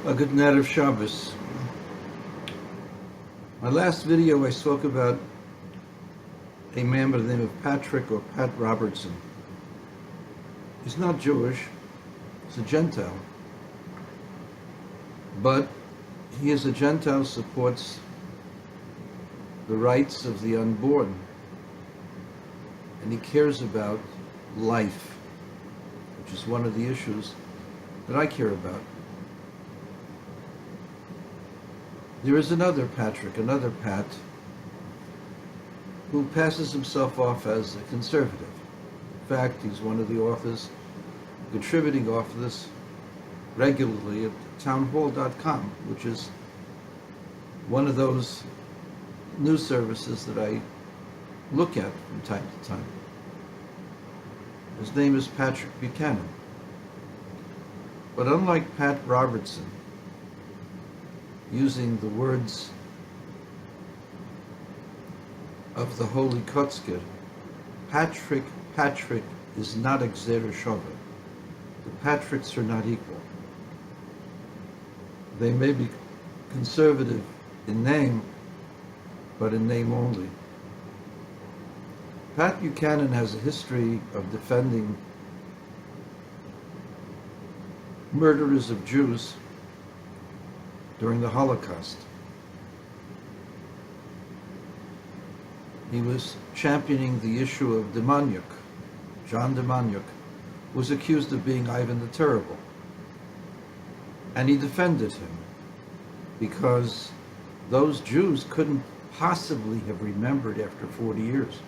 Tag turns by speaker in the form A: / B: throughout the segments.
A: A good night of Shabbos. My last video I spoke about a man by the name of Patrick or Pat Robertson. He's not Jewish, he's a Gentile. But he is a Gentile who supports the rights of the unborn. And he cares about life, which is one of the issues that I care about. There is another Patrick, another Pat, who passes himself off as a conservative. In fact, he's one of the authors, contributing authors regularly at townhall.com, which is one of those news services that I look at from time to time. His name is Patrick Buchanan. But unlike Pat Robertson, using the words of the Holy Kotzker, Patrick is not a Gzeira Shava. The Patricks are not equal. They may be conservative in name, but in name only. Pat Buchanan has a history of defending murderers of Jews during the Holocaust. He was championing the issue of Demaniuk. John Demaniuk was accused of being Ivan the Terrible. And he defended him because those Jews couldn't possibly have remembered after 40 years.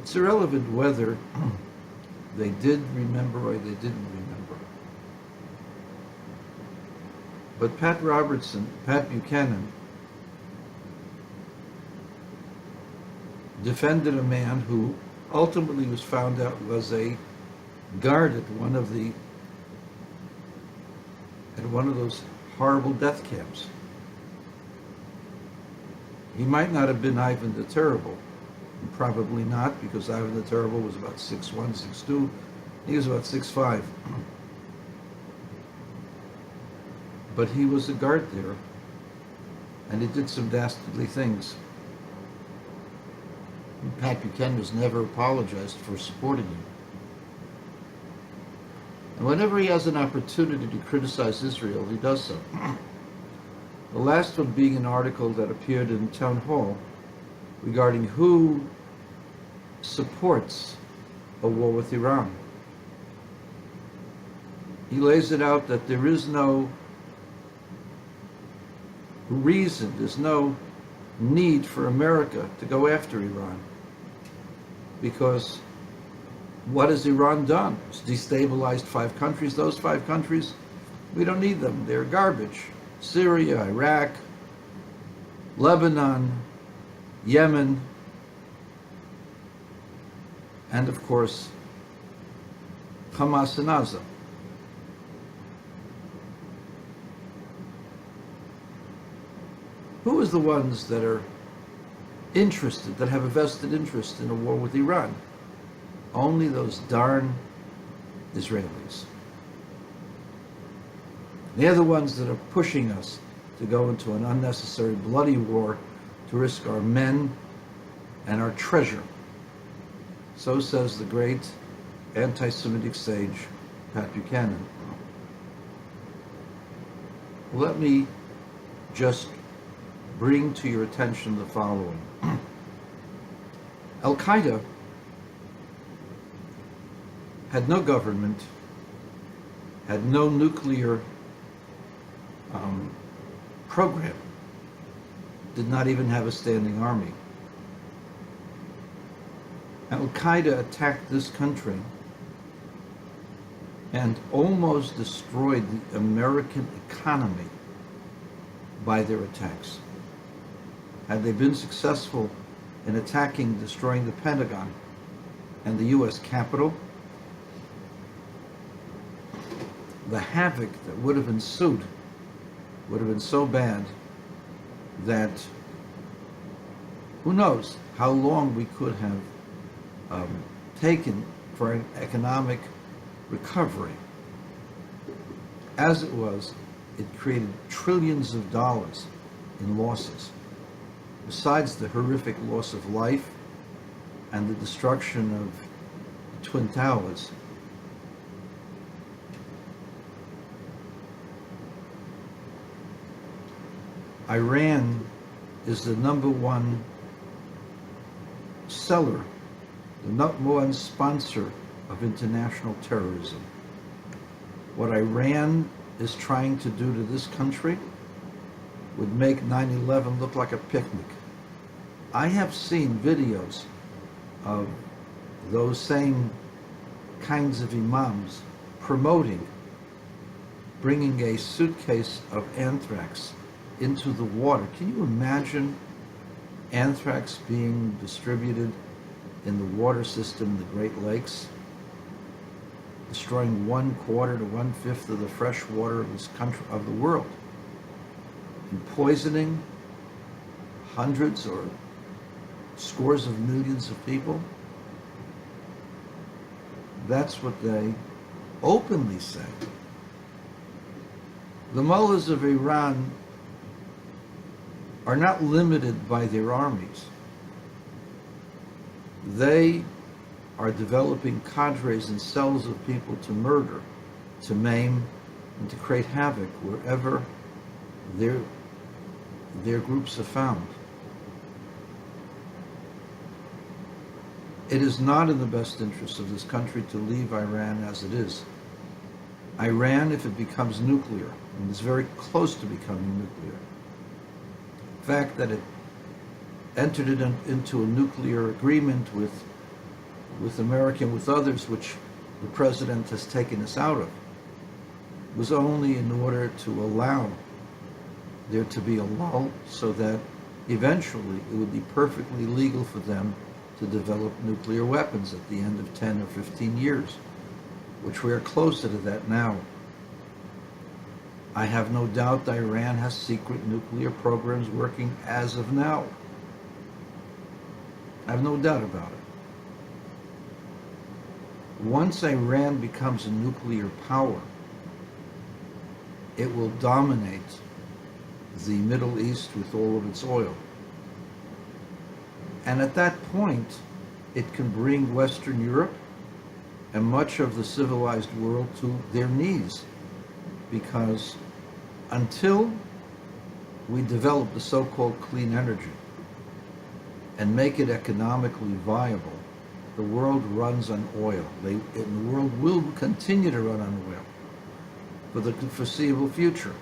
A: It's irrelevant whether they did remember or they didn't remember. But Pat Buchanan, defended a man who ultimately was found out was a guard at one of those horrible death camps. He might not have been Ivan the Terrible, probably not, because Ivan the Terrible was about 6'1", 6'2". He was about 6'5". But he was a guard there, and he did some dastardly things. And Pat Buchanan has never apologized for supporting him. And whenever he has an opportunity to criticize Israel, he does so. The last one being an article that appeared in Town Hall regarding who supports a war with Iran. He lays it out that there is no reason, there's no need for America to go after Iran. Because what has Iran done? It's destabilized 5 countries. Those 5 countries, we don't need them. They're garbage. Syria, Iraq, Lebanon, Yemen, and of course, Hamas and Gaza. Who is the ones that are interested, that have a vested interest in a war with Iran? Only those darn Israelis. They're the ones that are pushing us to go into an unnecessary bloody war to risk our men and our treasure. So says the great anti-Semitic sage, Pat Buchanan. Let me just bring to your attention the following. Al-Qaeda had no government, had no nuclear program, did not even have a standing army. Al-Qaeda attacked this country and almost destroyed the American economy by their attacks. Had they been successful in attacking, destroying the Pentagon and the U.S. Capitol, the havoc that would have ensued would have been so bad that who knows how long we could have taken for an economic recovery. As it was, it created trillions of dollars in losses. Besides the horrific loss of life and the destruction of the Twin Towers, Iran is the number one seller, the number one sponsor of international terrorism. What Iran is trying to do to this country would make 9/11 look like a picnic. I have seen videos of those same kinds of imams promoting bringing a suitcase of anthrax into the water. Can you imagine anthrax being distributed in the water system in the Great Lakes, destroying 1/4 to 1/5 of the fresh water of this country, of the world, and poisoning hundreds or scores of millions of people? That's what they openly say. The mullahs of Iran are not limited by their armies. They are developing cadres and cells of people to murder, to maim, and to create havoc wherever their groups are found. It is not in the best interest of this country to leave Iran as it is. Iran, if it becomes nuclear, and it's very close to becoming nuclear, the fact that it entered into a nuclear agreement with America and with others, which the president has taken us out of, was only in order to allow there to be a lull so that eventually it would be perfectly legal for them to develop nuclear weapons at the end of 10 or 15 years, which we are closer to that now. I have no doubt that Iran has secret nuclear programs working as of now. I have no doubt about it. Once Iran becomes a nuclear power, it will dominate the Middle East with all of its oil. And at that point, it can bring Western Europe and much of the civilized world to their knees, because until we develop the so-called clean energy and make it economically viable, the world runs on oil. And the world will continue to run on oil for the foreseeable future.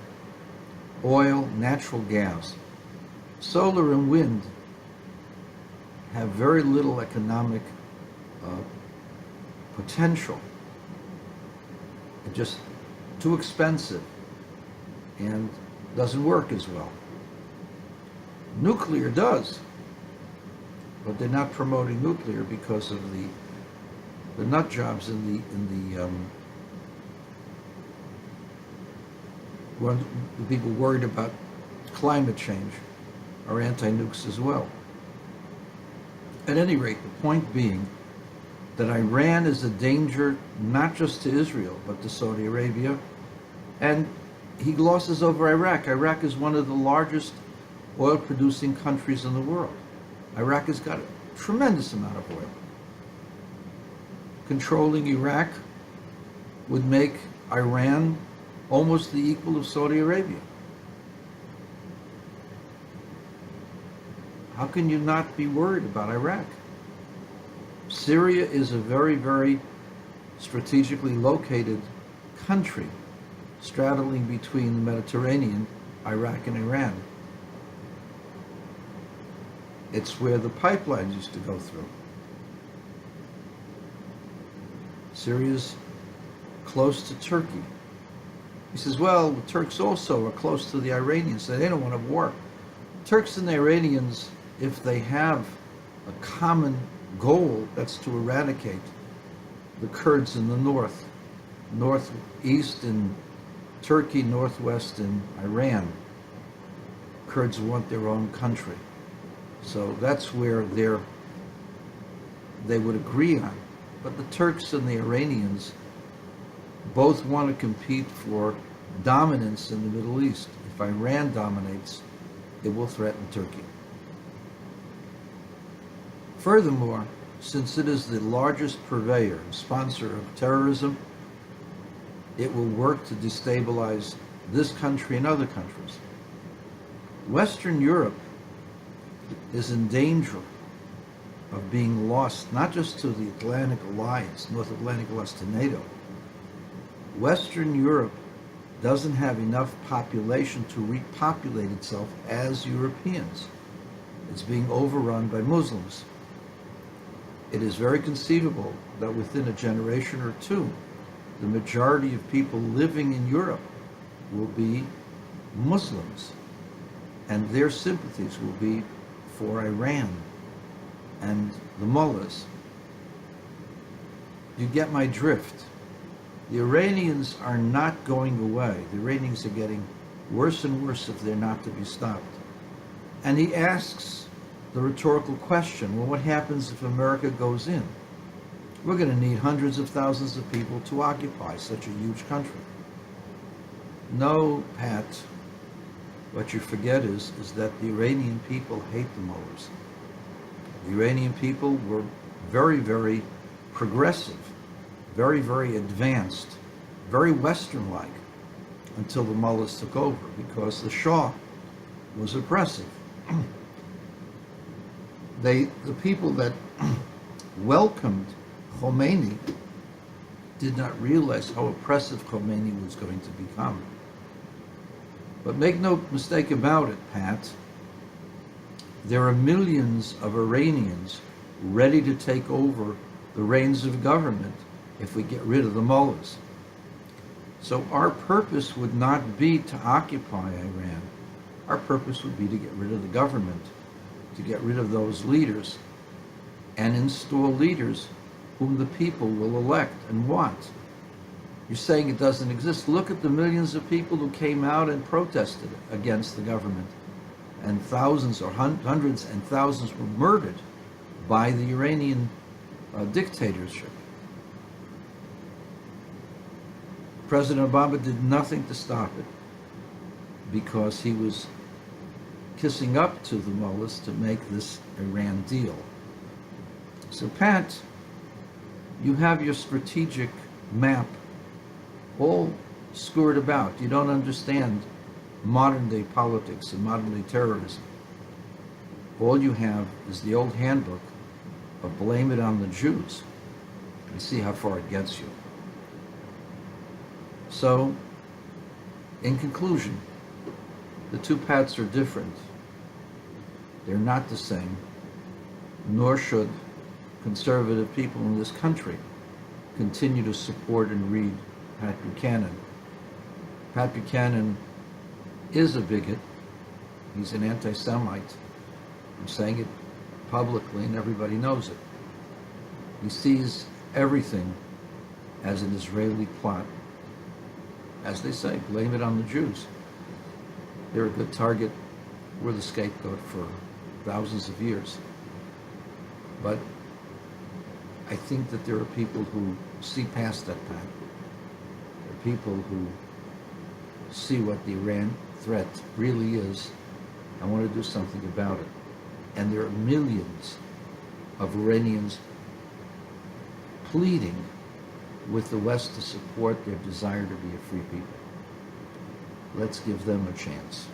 A: Oil, natural gas, solar and wind have very little economic potential. It's just too expensive and doesn't work as well. Nuclear does, but they're not promoting nuclear because of the nut jobs the people worried about climate change are anti-nukes as well. At any rate, the point being that Iran is a danger not just to Israel, but to Saudi Arabia, and he glosses over Iraq. Iraq is one of the largest oil-producing countries in the world. Iraq has got a tremendous amount of oil. Controlling Iraq would make Iran almost the equal of Saudi Arabia. How can you not be worried about Iraq? Syria is a very, very strategically located country, straddling between the Mediterranean, Iraq, and Iran. It's where the pipelines used to go through. Syria's close to Turkey. He says, well, the Turks also are close to the Iranians, so they don't want a war. Turks and the Iranians, if they have a common goal, that's to eradicate the Kurds in the north, northeast in Turkey, northwest in Iran. Kurds want their own country. So that's where they would agree on. But the Turks and the Iranians both want to compete for dominance in the Middle East. If Iran dominates, it will threaten Turkey. Furthermore, since it is the largest purveyor and sponsor of terrorism, it will work to destabilize this country and other countries. Western Europe is in danger of being lost, not just to the Atlantic Alliance, North Atlantic Alliance, to NATO. Western Europe doesn't have enough population to repopulate itself as Europeans. It's being overrun by Muslims. It is very conceivable that within a generation or two, the majority of people living in Europe will be Muslims, and their sympathies will be for Iran and the mullahs. You get my drift. The Iranians are not going away. The Iranians are getting worse and worse if they're not to be stopped. And he asks the rhetorical question, well, what happens if America goes in? We're going to need hundreds of thousands of people to occupy such a huge country. No, Pat, what you forget is that the Iranian people hate the mullahs. The Iranian people were very, very progressive, very, very advanced, very Western-like until the mullahs took over, because the Shah was oppressive. The people that welcomed Khomeini did not realize how oppressive Khomeini was going to become. But make no mistake about it, Pat, there are millions of Iranians ready to take over the reins of government if we get rid of the mullahs. So our purpose would not be to occupy Iran. Our purpose would be to get rid of the government, to get rid of those leaders, and install leaders whom the people will elect and want. You're saying it doesn't exist. Look at the millions of people who came out and protested against the government, and thousands or hundreds and thousands were murdered by the Iranian dictatorship. President Obama did nothing to stop it because he was kissing up to the mullahs to make this Iran deal. So, Pat, you have your strategic map all screwed about. You don't understand modern-day politics and modern-day terrorism. All you have is the old handbook of blame it on the Jews and see how far it gets you. So, in conclusion, the two paths are different. They're not the same, nor should conservative people in this country continue to support and read Pat Buchanan. Pat Buchanan is a bigot. He's an anti-Semite. I'm saying it publicly and everybody knows it. He sees everything as an Israeli plot. As they say, blame it on the Jews. They're a good target. We're the scapegoat for thousands of years. But I think that there are people who see past that path. There are people who see what the Iran threat really is and want to do something about it. And there are millions of Iranians pleading with the West to support their desire to be a free people. Let's give them a chance.